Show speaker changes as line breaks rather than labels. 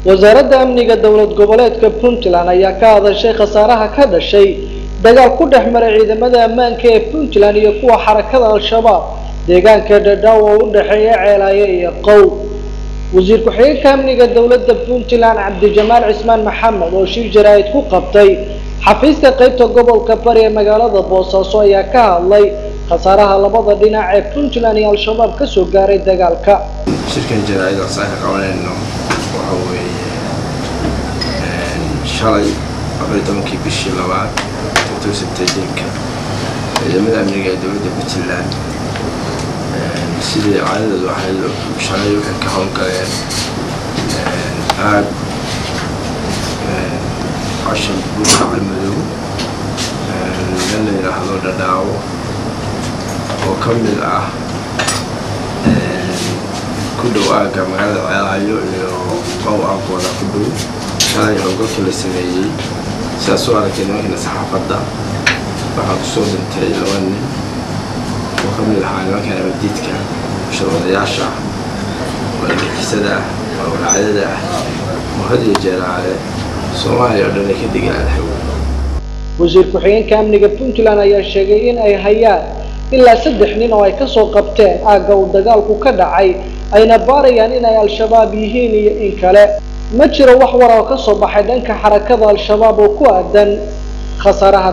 wasaaradda amniga dowlad goboleedka Puntland ayaa ka hadashay khasaaraha ka dhashay dagaal ku dhexmaray ciidamada ammaanka ee Puntland iyo kuwa xarakada al-shabaab deegaanka Dhadhaw oo u dhaxeeya Ceelaaye iyo Qow. wasiir ku-xigeenka amniga dowladda Puntland Cabdijamaal Cismaan Maxamed oo shir jaraa'id ku qabtay xafiiska qaybta gobolka Bari ee magaalada Boosaaso ayaa ka hadlay khasaaraha labada dhinac ee Puntland iyo al-shabaab ka soo gaaray dagaalka.
shirkan jaraa'id oo saaka qabanayno waxa weeye shalay 14 bishii labaad 2017 ciidamada amniga ee dowladda Puntland sidii caadadu waxay shalay waxay ka howlgaleen aad عشان بروح المدو لأن يلاحظوا Dhadhaw وكمل كله واقع مقالة عيالعيو اللي قو أقوى كله شاي وقلت للسنية سأسوأل كنا هنا صحافة دا بعد الصوت انتهي لوني وكمل الحال ما كان بديت كان شغل يعشع ولا الكسدة ولا العددة وهذه جرى عليه Soomaaliya oo dhan ka digaan xawo.
wasiir ku-xigeenka amniga Puntland ayaa sheegay in ay hayaan ilaa 3 nin oo ay ka soo qabteen aaga uu dagaalku ka dhacay ayna baarayaan in ay al-shabaab yihiin iyo in kale ma jiro wax war oo ka soo baxay dhanka xarakada al-shabaab oo ku aadan khasaaraha